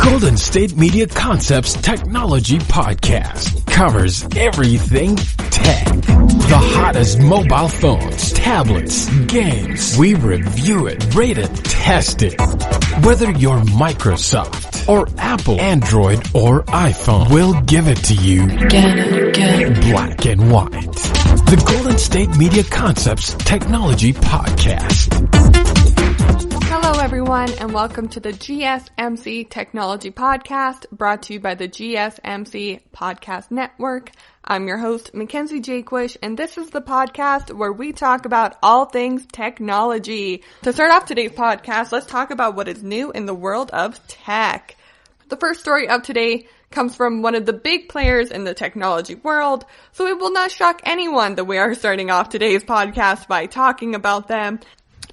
Golden State Media Concepts Technology Podcast covers everything tech. The hottest mobile phones, tablets, games. We review it, rate it, test it. Whether you're Microsoft or Apple, Android or iPhone, we'll give it to you black and white. The Golden State Media Concepts Technology Podcast. Hello everyone and welcome to the GSMC Technology Podcast brought to you by the GSMC Podcast Network. I'm your host, Mackenzie Jaquish, and this is the podcast where we talk about all things technology. To start off today's podcast, let's talk about what is new in the world of tech. The first story of today comes from one of the big players in the technology world, so it will not shock anyone that we are starting off today's podcast by talking about them.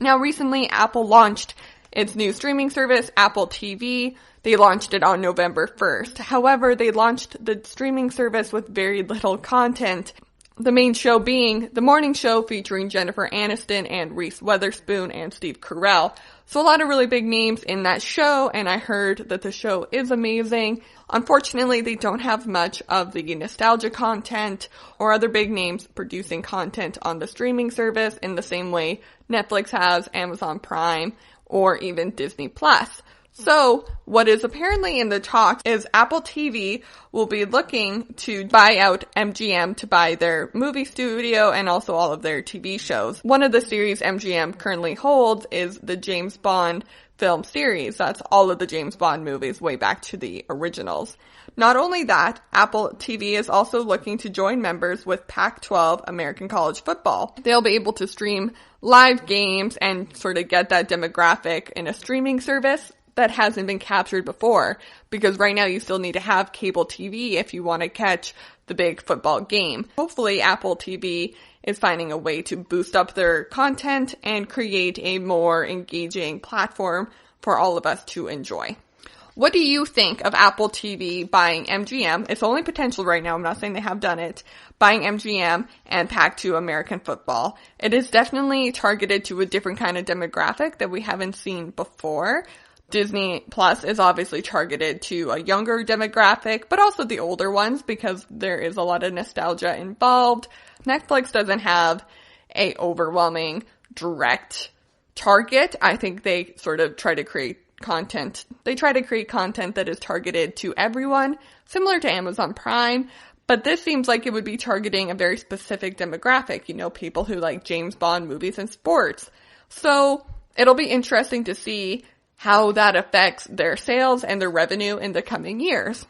Now, recently, Apple launched its new streaming service, Apple TV. They launched it on November 1st. However, they launched the streaming service with very little content. The main show being the morning show featuring Jennifer Aniston and Reese Witherspoon and Steve Carell. So a lot of really big names in that show, and I heard that the show is amazing. Unfortunately, they don't have much of the nostalgia content or other big names producing content on the streaming service in the same way Netflix has, Amazon Prime, or even Disney Plus. So, what is apparently in the talks is Apple TV will be looking to buy out MGM to buy their movie studio and also all of their TV shows. One of the series MGM currently holds is the James Bond film series. That's all of the James Bond movies way back to the originals. Not only that, Apple TV is also looking to join members with Pac-12 American College Football. They'll be able to stream live games and sort of get that demographic in a streaming service that hasn't been captured before, because right now you still need to have cable TV if you want to catch the big football game. Hopefully Apple TV is finding a way to boost up their content and create a more engaging platform for all of us to enjoy. What do you think of Apple TV buying MGM? It's only potential right now. I'm not saying they have done it. Buying MGM and Pac-2 American Football. It is definitely targeted to a different kind of demographic that we haven't seen before. Disney Plus is obviously targeted to a younger demographic, but also the older ones because there is a lot of nostalgia involved. Netflix doesn't have a overwhelming direct target. I think they sort of try to create content. They try to create content that is targeted to everyone, similar to Amazon Prime, but this seems like it would be targeting a very specific demographic, people who like James Bond movies and sports. So it'll be interesting to see how that affects their sales and their revenue in the coming years.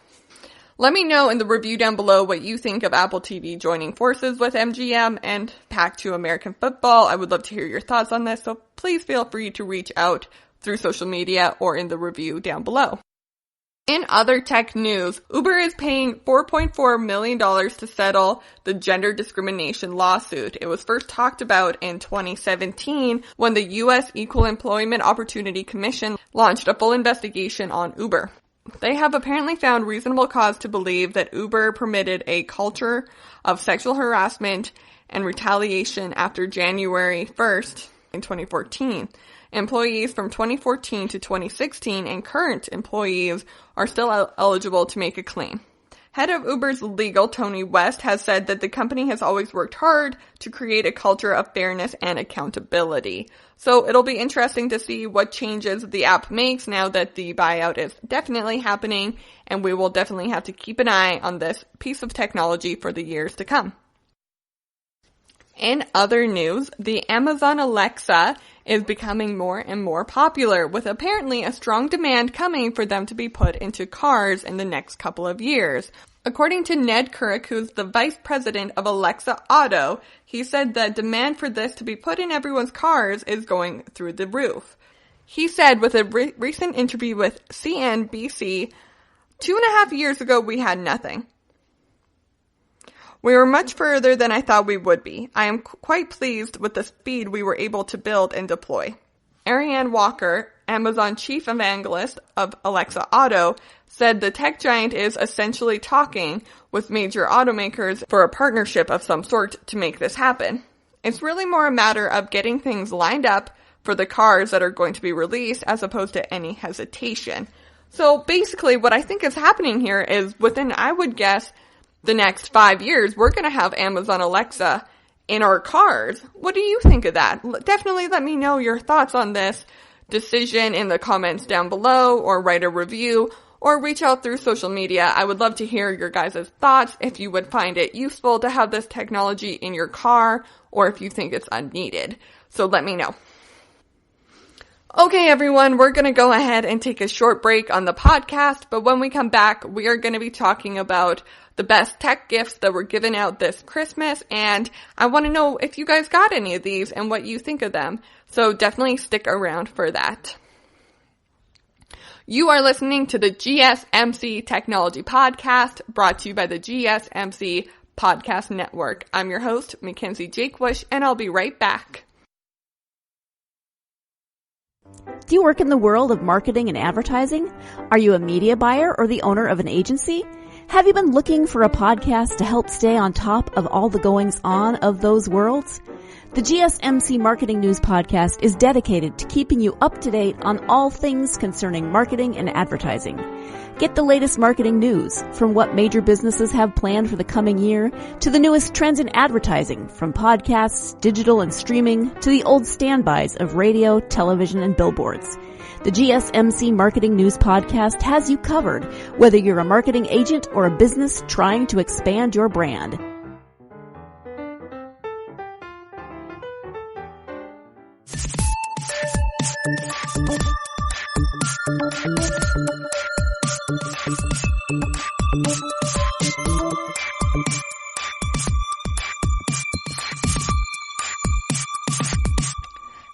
Let me know in the review down below what you think of Apple TV joining forces with MGM and Pac-2 American Football. I would love to hear your thoughts on this, so please feel free to reach out through social media or in the review down below. In other tech news, Uber is paying $4.4 million to settle the gender discrimination lawsuit. It was first talked about in 2017 when the U.S. Equal Employment Opportunity Commission launched a full investigation on Uber. They have apparently found reasonable cause to believe that Uber permitted a culture of sexual harassment and retaliation after January 1st in 2014. Employees from 2014 to 2016 and current employees are still eligible to make a claim. Head of Uber's legal, Tony West, has said that the company has always worked hard to create a culture of fairness and accountability. So it'll be interesting to see what changes the app makes now that the buyout is definitely happening, and we will definitely have to keep an eye on this piece of technology for the years to come. In other news, the Amazon Alexa is becoming more and more popular, with apparently a strong demand coming for them to be put into cars in the next couple of years. According to Ned Couric, who's the vice president of Alexa Auto, he said that demand for this to be put in everyone's cars is going through the roof. He said with a recent interview with CNBC, 2.5 years ago we had nothing. We were much further than I thought we would be. I am quite pleased with the speed we were able to build and deploy. Ariane Walker, Amazon chief evangelist of Alexa Auto, said the tech giant is essentially talking with major automakers for a partnership of some sort to make this happen. It's really more a matter of getting things lined up for the cars that are going to be released as opposed to any hesitation. So basically what I think is happening here is within, I would guess, the next 5 years, we're going to have Amazon Alexa in our cars. What do you think of that? Definitely let me know your thoughts on this decision in the comments down below, or write a review, or reach out through social media. I would love to hear your guys' thoughts, if you would find it useful to have this technology in your car, or if you think it's unneeded. So let me know. Okay, everyone, we're going to go ahead and take a short break on the podcast, but when we come back, we are going to be talking about the best tech gifts that were given out this Christmas, and I want to know if you guys got any of these and what you think of them. So definitely stick around for that. You are listening to the GSMC Technology Podcast, brought to you by the GSMC Podcast Network. I'm your host, Mackenzie Jakewish, and I'll be right back. Do you work in the world of marketing and advertising? Are you a media buyer or the owner of an agency? Have you been looking for a podcast to help stay on top of all the goings-on of those worlds? The GSMC Marketing News Podcast is dedicated to keeping you up to date on all things concerning marketing and advertising. Get the latest marketing news, from what major businesses have planned for the coming year, to the newest trends in advertising, from podcasts, digital and streaming, to the old standbys of radio, television, and billboards. The GSMC Marketing News Podcast has you covered, whether you're a marketing agent or a business trying to expand your brand.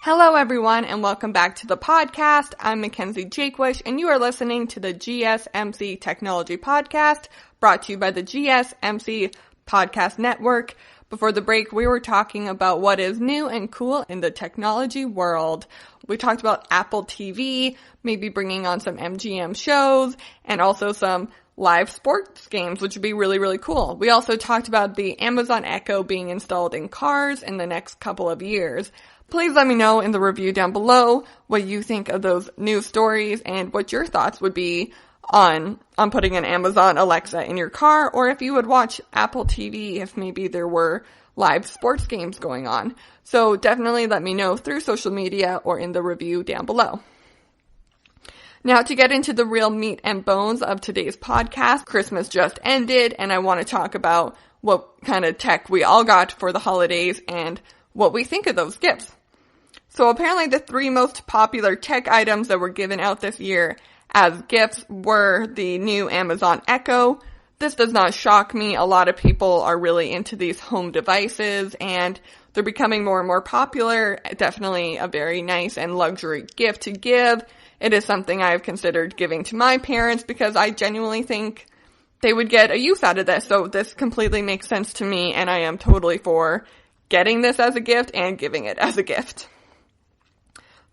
Hello everyone, and welcome back to the podcast. I'm Mackenzie Jakewish, and you are listening to the GSMC Technology Podcast, brought to you by the GSMC Podcast Network. Before the break, we were talking about what is new and cool in the technology world. We talked about Apple TV, maybe bringing on some MGM shows, and also some live sports games, which would be really, really cool. We also talked about the Amazon Echo being installed in cars in the next couple of years. Please let me know in the review down below what you think of those news stories and what your thoughts would be on putting an Amazon Alexa in your car, or if you would watch Apple TV if maybe there were live sports games going on. So definitely let me know through social media or in the review down below. Now, to get into the real meat and bones of today's podcast, Christmas just ended, and I want to talk about what kind of tech we all got for the holidays and what we think of those gifts. So apparently the 3 most popular tech items that were given out this year as gifts were the new Amazon Echo. This does not shock me. A lot of people are really into these home devices, and they're becoming more and more popular. Definitely a very nice and luxury gift to give. It is something I've considered giving to my parents because I genuinely think they would get a use out of this. So this completely makes sense to me, and I am totally for getting this as a gift and giving it as a gift.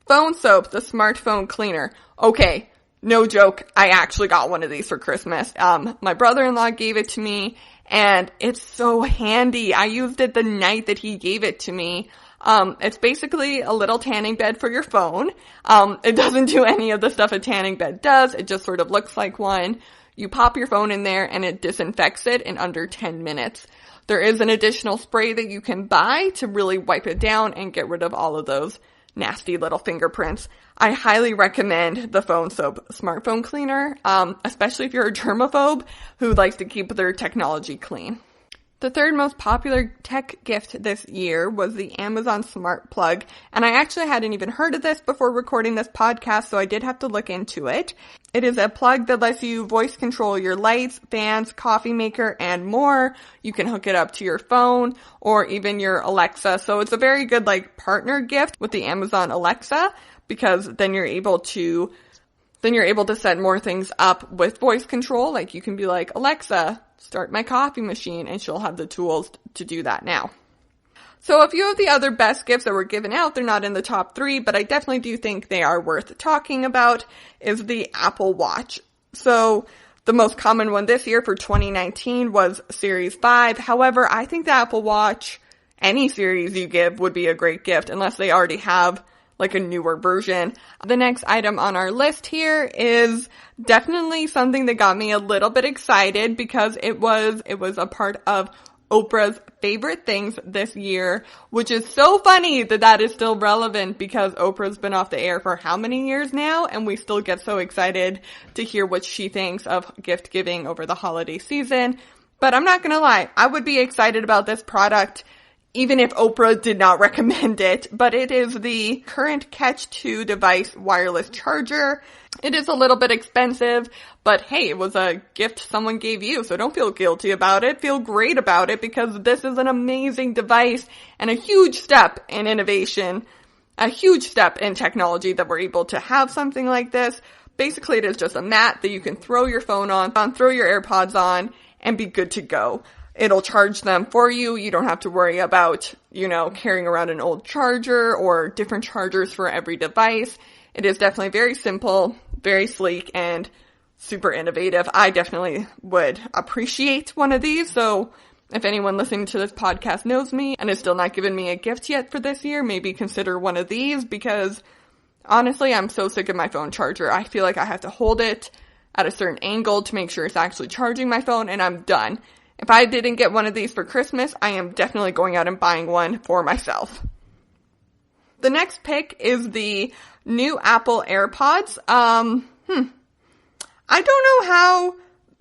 Phone soap, the smartphone cleaner. Okay, no joke, I actually got one of these for Christmas. My brother-in-law gave it to me, and it's so handy. I used it the night that he gave it to me. It's basically a little tanning bed for your phone. It doesn't do any of the stuff a tanning bed does. It just sort of looks like one. You pop your phone in there, and it disinfects it in under 10 minutes. There is an additional spray that you can buy to really wipe it down and get rid of all of those nasty little fingerprints. I highly recommend the phone soap smartphone cleaner, especially if you're a germaphobe who likes to keep their technology clean. The 3rd most popular tech gift this year was the Amazon Smart Plug, and I actually hadn't even heard of this before recording this podcast, so I did have to look into it. It is a plug that lets you voice control your lights, fans, coffee maker, and more. You can hook it up to your phone or even your Alexa, so it's a very good partner gift with the Amazon Alexa, because then you're able to set more things up with voice control. You can be like, Alexa, start my coffee machine, and she'll have the tools to do that now. So a few of the other best gifts that were given out, they're not in the top 3, but I definitely do think they are worth talking about, is the Apple Watch. So the most common one this year for 2019 was Series 5. However, I think the Apple Watch, any series you give would be a great gift, unless they already have like a newer version. The next item on our list here is definitely something that got me a little bit excited because it was a part of Oprah's favorite things this year, which is so funny that is still relevant because Oprah's been off the air for how many years now, and we still get so excited to hear what she thinks of gift giving over the holiday season. But I'm not gonna lie, I would be excited about this product even if Oprah did not recommend it, but it is the current Catch 2 device wireless charger. It is a little bit expensive, but hey, it was a gift someone gave you, so don't feel guilty about it. Feel great about it because this is an amazing device and a huge step in innovation, a huge step in technology that we're able to have something like this. Basically, it is just a mat that you can throw your phone on, throw your AirPods on, and be good to go. It'll charge them for you. You don't have to worry about, carrying around an old charger or different chargers for every device. It is definitely very simple, very sleek, and super innovative. I definitely would appreciate one of these. So if anyone listening to this podcast knows me and has still not given me a gift yet for this year, maybe consider one of these because honestly, I'm so sick of my phone charger. I feel like I have to hold it at a certain angle to make sure it's actually charging my phone, and I'm done. If I didn't get one of these for Christmas, I am definitely going out and buying one for myself. The next pick is the new Apple AirPods. I don't know how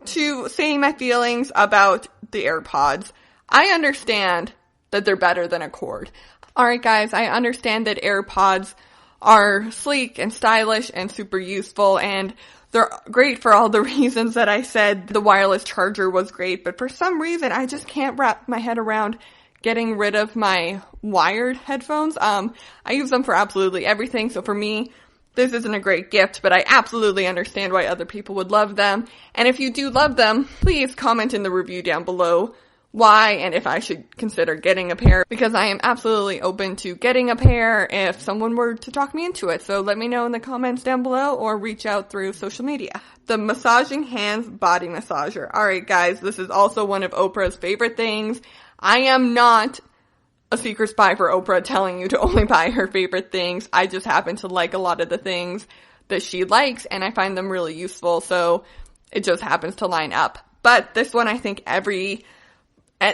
to say my feelings about the AirPods. I understand that they're better than a cord. Alright guys, I understand that AirPods are sleek and stylish and super useful, and they're great for all the reasons that I said. The wireless charger was great, but for some reason, I just can't wrap my head around getting rid of my wired headphones. I use them for absolutely everything, so for me, this isn't a great gift, but I absolutely understand why other people would love them. And if you do love them, please comment in the review down below why and if I should consider getting a pair, because I am absolutely open to getting a pair if someone were to talk me into it. So let me know in the comments down below or reach out through social media. The Massaging Hands Body Massager. Alright guys, this is also one of Oprah's favorite things. I am not a secret spy for Oprah telling you to only buy her favorite things. I just happen to like a lot of the things that she likes and I find them really useful, so it just happens to line up. But this one I think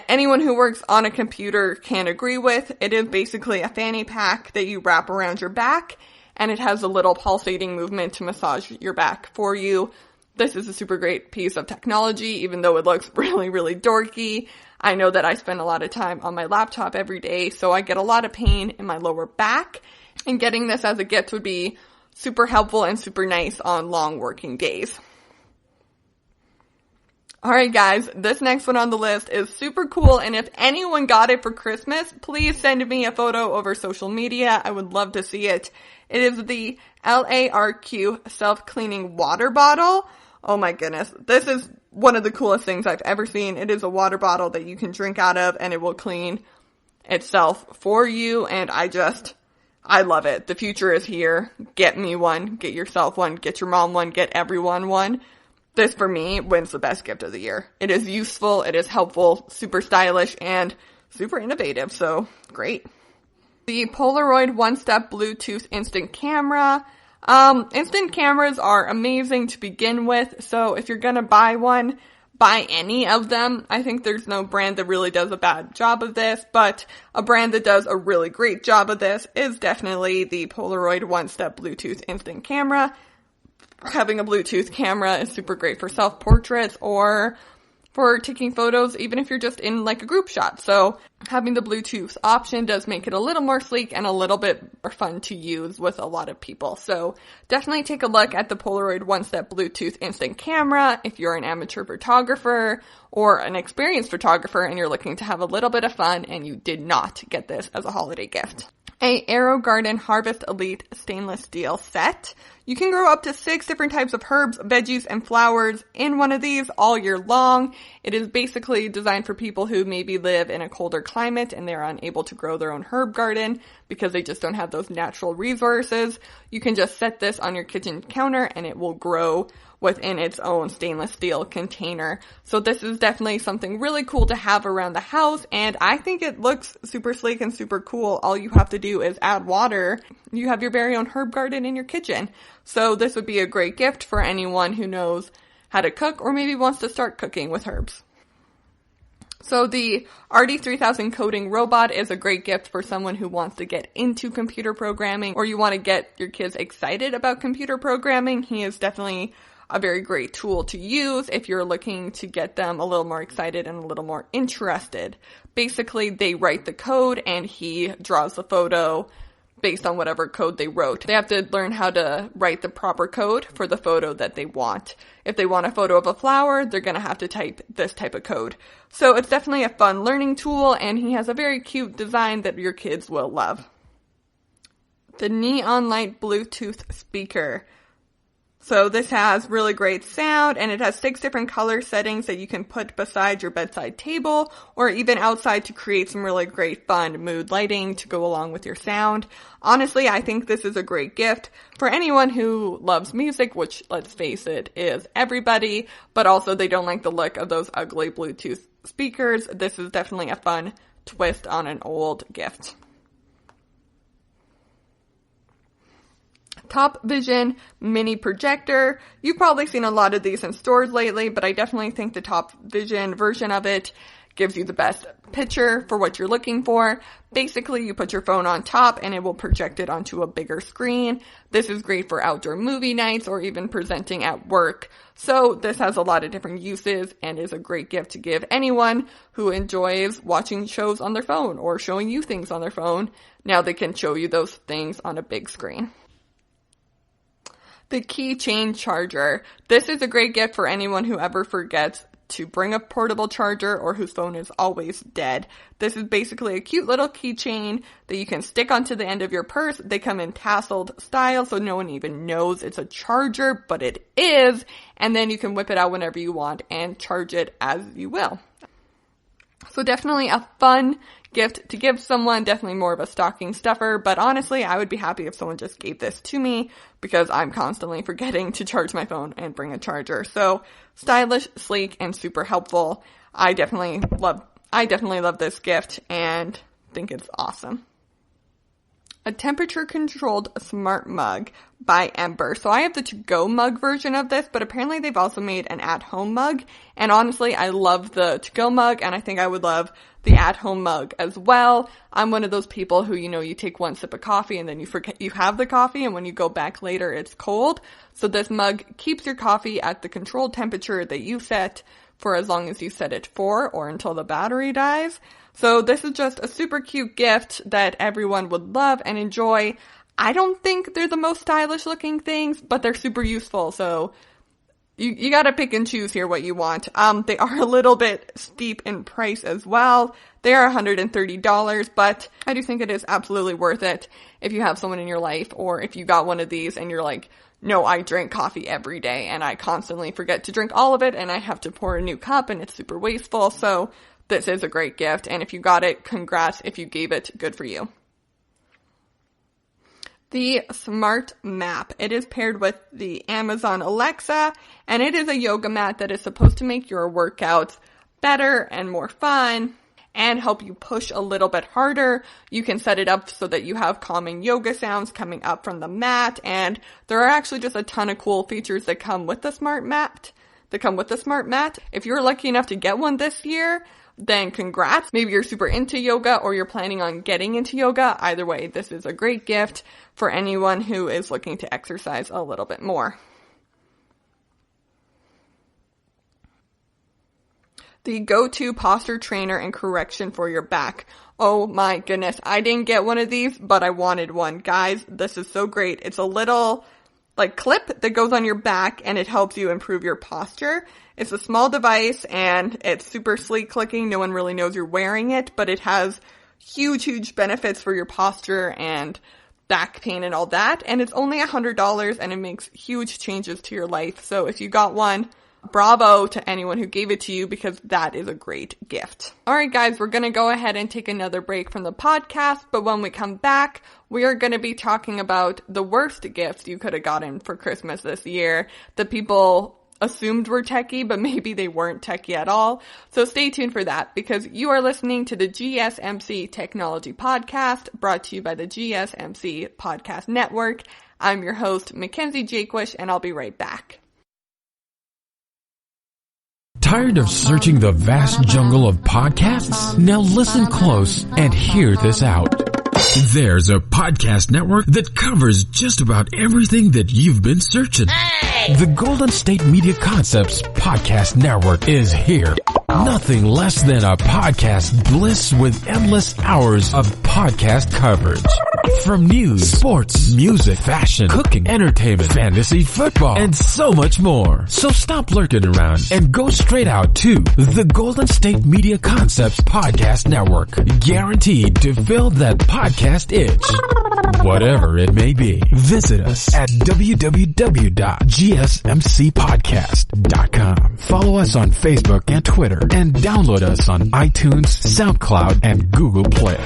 anyone who works on a computer can agree with. It is basically a fanny pack that you wrap around your back, and it has a little pulsating movement to massage your back for you. This is a super great piece of technology, even though it looks really, really dorky. I know that I spend a lot of time on my laptop every day, so I get a lot of pain in my lower back, and getting this as a gift would be super helpful and super nice on long working days. Alright guys, this next one on the list is super cool, and if anyone got it for Christmas, please send me a photo over social media. I would love to see it. It is the LARQ self-cleaning water bottle. Oh my goodness, this is one of the coolest things I've ever seen. It is a water bottle that you can drink out of, and it will clean itself for you, and I love it. The future is here. Get me one, get yourself one, get your mom one, get everyone one. This, for me, wins the best gift of the year. It is useful, it is helpful, super stylish, and super innovative, so great. The Polaroid one-step Bluetooth instant camera. Instant cameras are amazing to begin with, so if you're gonna buy one, buy any of them. I think there's no brand that really does a bad job of this, but a brand that does a really great job of this is definitely the Polaroid one-step Bluetooth instant camera. Having a Bluetooth camera is super great for self-portraits or for taking photos, even if you're just in like a group shot. So having the Bluetooth option does make it a little more sleek and a little bit more fun to use with a lot of people. So definitely take a look at the Polaroid one-step Bluetooth instant camera if you're an amateur photographer or an experienced photographer and you're looking to have a little bit of fun and you did not get this as a holiday gift. A Aero Garden Harvest Elite stainless steel set. You can grow up to 6 different types of herbs, veggies, and flowers in one of these all year long. It is basically designed for people who maybe live in a colder climate and they're unable to grow their own herb garden because they just don't have those natural resources. You can just set this on your kitchen counter and it will grow within its own stainless steel container. So this is definitely something really cool to have around the house, and I think it looks super sleek and super cool. All you have to do is add water. You have your very own herb garden in your kitchen. So this would be a great gift for anyone who knows how to cook or maybe wants to start cooking with herbs. So the RD3000 coding robot is a great gift for someone who wants to get into computer programming, or you want to get your kids excited about computer programming. He is definitely a very great tool to use if you're looking to get them a little more excited and a little more interested. Basically, they write the code and he draws the photo based on whatever code they wrote. They have to learn how to write the proper code for the photo that they want. If they want a photo of a flower, they're going to have to type this type of code. So it's definitely a fun learning tool, and he has a very cute design that your kids will love. The Neon Light Bluetooth speaker. So this has really great sound, and it has 6 different color settings that you can put beside your bedside table or even outside to create some really great fun mood lighting to go along with your sound. Honestly, I think this is a great gift for anyone who loves music, which, let's face it, is everybody, but also they don't like the look of those ugly Bluetooth speakers. This is definitely a fun twist on an old gift. Top Vision mini projector. You've probably seen a lot of these in stores lately, but I definitely think the Top Vision version of it gives you the best picture for what you're looking for. Basically, you put your phone on top and it will project it onto a bigger screen. This is great for outdoor movie nights or even presenting at work. So this has a lot of different uses and is a great gift to give anyone who enjoys watching shows on their phone or showing you things on their phone. Now they can show you those things on a big screen. The keychain charger. This is a great gift for anyone who ever forgets to bring a portable charger or whose phone is always dead. This is basically a cute little keychain that you can stick onto the end of your purse. They come in tasseled style, so no one even knows it's a charger, but it is. And then you can whip it out whenever you want and charge it as you will. So definitely a fun gift to give someone, definitely more of a stocking stuffer, but honestly, I would be happy if someone just gave this to me because I'm constantly forgetting to charge my phone and bring a charger. So stylish, sleek, and super helpful. I definitely love this gift and think it's awesome. A temperature-controlled smart mug by Ember. So I have the to-go mug version of this, but apparently they've also made an at-home mug. And honestly, I love the to-go mug, and I think I would love the at-home mug as well. I'm one of those people who, you take one sip of coffee and then you forget you have the coffee, and when you go back later, it's cold. So this mug keeps your coffee at the controlled temperature that you set for as long as you set it for or until the battery dies. So this is just a super cute gift that everyone would love and enjoy. I don't think they're the most stylish looking things, but they're super useful. So you gotta pick and choose here what you want. They are a little bit steep in price as well. They are $130, but I do think it is absolutely worth it if you have someone in your life, or if you got one of these and you're like, no, I drink coffee every day and I constantly forget to drink all of it and I have to pour a new cup and it's super wasteful. So this is a great gift, and if you got it, congrats. If you gave it, good for you. The Smart Map. It is paired with the Amazon Alexa, and it is a yoga mat that is supposed to make your workouts better and more fun and help you push a little bit harder. You can set it up so that you have calming yoga sounds coming up from the mat, and there are actually just a ton of cool features that come with the Smart Mat. If you're lucky enough to get one this year, then congrats. Maybe you're super into yoga or you're planning on getting into yoga. Either way, this is a great gift for anyone who is looking to exercise a little bit more. The go-to posture trainer and correction for your back. Oh my goodness, I didn't get one of these, but I wanted one. Guys, this is so great. It's a little clip that goes on your back and it helps you improve your posture. It's a small device and it's super sleek looking. No one really knows you're wearing it, but it has huge benefits for your posture and back pain and all that. And it's only $100 and it makes huge changes to your life. So if you got one, bravo to anyone who gave it to you, because that is a great gift. Alright guys, we're going to go ahead and take another break from the podcast, but when we come back, we are going to be talking about the worst gifts you could have gotten for Christmas this year, the people assumed were techie, but maybe they weren't techie at all. So stay tuned for that, because you are listening to the GSMC Technology Podcast, brought to you by the GSMC Podcast Network. I'm your host, Mackenzie Jaquish, and I'll be right back. Tired of searching the vast jungle of podcasts? Now listen close and hear this out. There's a podcast network that covers just about everything that you've been searching. Hey! The Golden State Media Concepts Podcast Network is here. Nothing less than a podcast bliss with endless hours of podcast coverage. From news, sports, music, fashion, cooking, entertainment, fantasy, football, and so much more. So stop lurking around and go straight out to the Golden State Media Concepts Podcast Network. Guaranteed to fill that podcast itch. Whatever it may be. Visit us at www.gsmcpodcast.com. Follow us on Facebook and Twitter, and download us on iTunes, SoundCloud, and Google Play.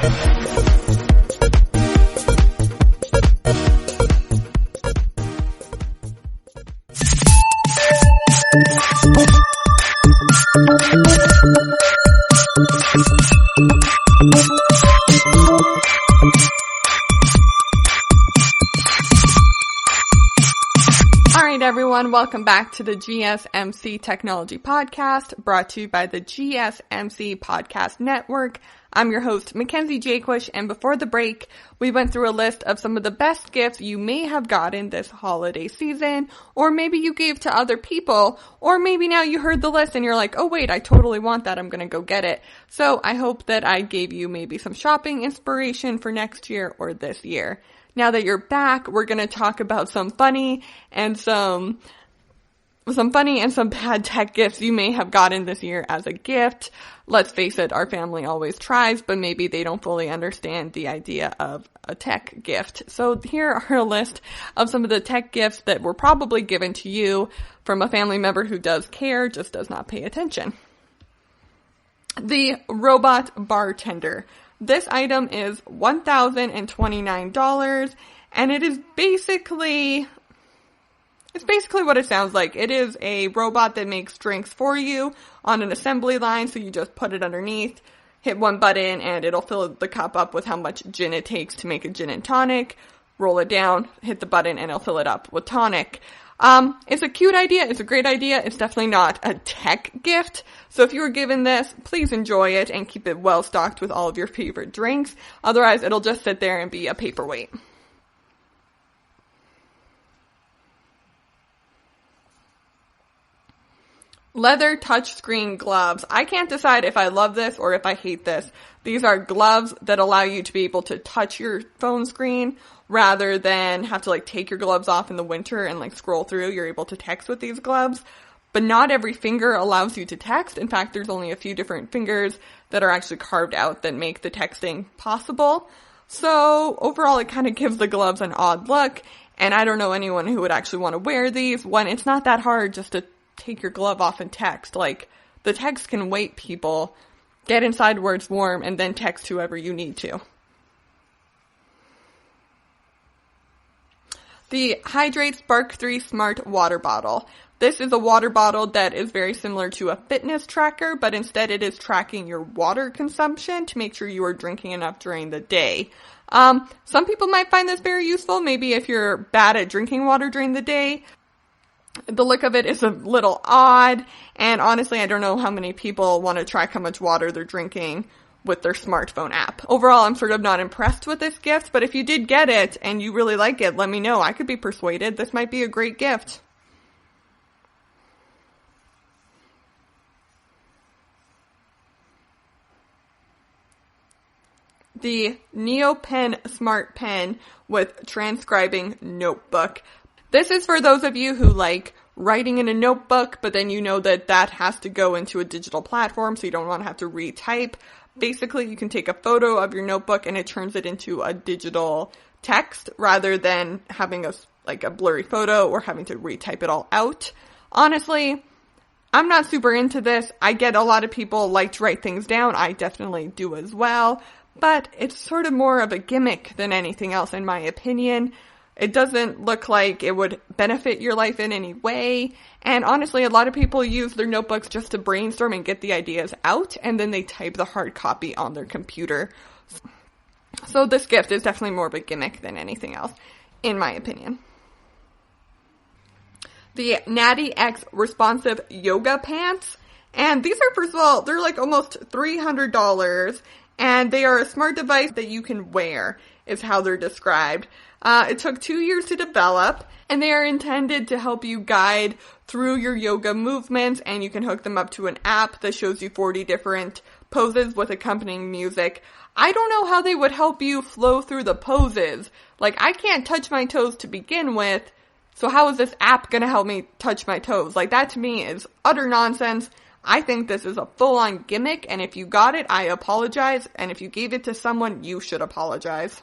Everyone, welcome back to the GSMC Technology Podcast, brought to you by the GSMC Podcast Network. I'm your host, Mackenzie Jaquish, and before the break, we went through a list of some of the best gifts you may have gotten this holiday season, or maybe you gave to other people, or maybe now you heard the list and you're like, oh wait, I totally want that, I'm gonna go get it. So I hope that I gave you maybe some shopping inspiration for next year or this year. Now that you're back, we're going to talk about some funny and some bad tech gifts you may have gotten this year as a gift. Let's face it, our family always tries, but maybe they don't fully understand the idea of a tech gift. So here are a list of some of the tech gifts that were probably given to you from a family member who does care, just does not pay attention. The robot bartender. This item is $1,029, and it is basically what it sounds like. It is a robot that makes drinks for you on an assembly line, so you just put it underneath, hit one button, and it'll fill the cup up with how much gin it takes to make a gin and tonic. Roll it down, hit the button, and it'll fill it up with tonic. It's a cute idea. It's a great idea. It's definitely not a tech gift. So if you were given this, please enjoy it and keep it well stocked with all of your favorite drinks. Otherwise, it'll just sit there and be a paperweight. Leather touchscreen gloves. I can't decide if I love this or if I hate this. These are gloves that allow you to be able to touch your phone screen rather than have to take your gloves off in the winter and scroll through. You're able to text with these gloves, but not every finger allows you to text. In fact, there's only a few different fingers that are actually carved out that make the texting possible. So overall, it kind of gives the gloves an odd look, and I don't know anyone who would actually want to wear these when it's not that hard just to take your glove off and text. The text can wait, people. Get inside where it's warm and then text whoever you need to. The Hydrate Spark 3 Smart Water Bottle. This is a water bottle that is very similar to a fitness tracker, but instead it is tracking your water consumption to make sure you are drinking enough during the day. Some people might find this very useful, maybe if you're bad at drinking water during the day. The look of it is a little odd, and honestly, I don't know how many people want to track how much water they're drinking with their smartphone app. Overall, I'm sort of not impressed with this gift, but if you did get it and you really like it, let me know. I could be persuaded. This might be a great gift. The NeoPen Smart Pen with transcribing notebook. This is for those of you who like writing in a notebook, but then you know that has to go into a digital platform, so you don't want to have to retype. Basically, you can take a photo of your notebook and it turns it into a digital text rather than having a blurry photo or having to retype it all out. Honestly, I'm not super into this. I get a lot of people like to write things down. I definitely do as well, but it's sort of more of a gimmick than anything else in my opinion. It doesn't look like it would benefit your life in any way. And honestly, a lot of people use their notebooks just to brainstorm and get the ideas out, and then they type the hard copy on their computer. So this gift is definitely more of a gimmick than anything else, in my opinion. The Natty X Responsive Yoga Pants. And these are, first of all, they're like almost $300, and they are a smart device that you can wear, is how they're described. It took 2 years to develop, and they are intended to help you guide through your yoga movements, and you can hook them up to an app that shows you 40 different poses with accompanying music. I don't know how they would help you flow through the poses. Like, I can't touch my toes to begin with, so how is this app gonna help me touch my toes? Like, that to me is utter nonsense. I think this is a full-on gimmick, and if you got it, I apologize, and if you gave it to someone, you should apologize.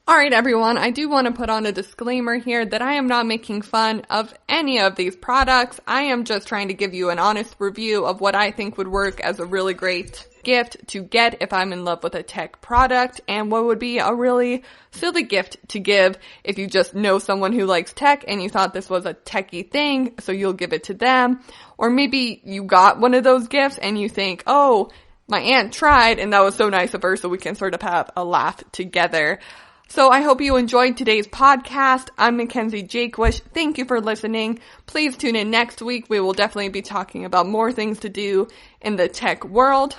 Alright everyone, I do want to put on a disclaimer here that I am not making fun of any of these products. I am just trying to give you an honest review of what I think would work as a really great gift to get if I'm in love with a tech product, and what would be a really silly gift to give if you just know someone who likes tech and you thought this was a techie thing, so you'll give it to them. Or maybe you got one of those gifts and you think, oh, my aunt tried and that was so nice of her, so we can sort of have a laugh together. So I hope you enjoyed today's podcast. I'm Mackenzie Jakewish. Thank you for listening. Please tune in next week. We will definitely be talking about more things to do in the tech world.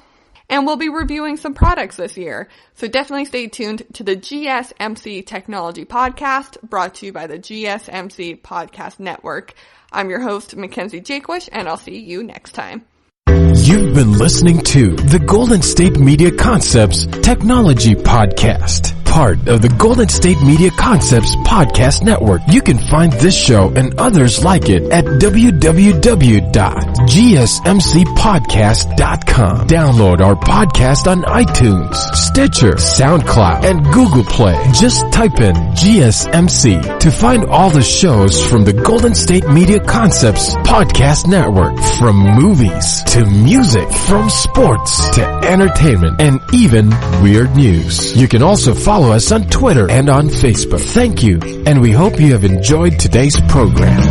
And we'll be reviewing some products this year. So definitely stay tuned to the GSMC Technology Podcast, brought to you by the GSMC Podcast Network. I'm your host, Mackenzie Jakewish, and I'll see you next time. You've been listening to the Golden State Media Concepts Technology Podcast, part of the Golden State Media Concepts Podcast Network. You can find this show and others like it at www.gsmcpodcast.com. Download our podcast on iTunes, Stitcher, SoundCloud, and Google Play. Just type in GSMC to find all the shows from the Golden State Media Concepts Podcast Network, from movies to music, from sports to entertainment, and even weird news. You can also follow us on Twitter and on Facebook. Thank you, and we hope you have enjoyed today's program.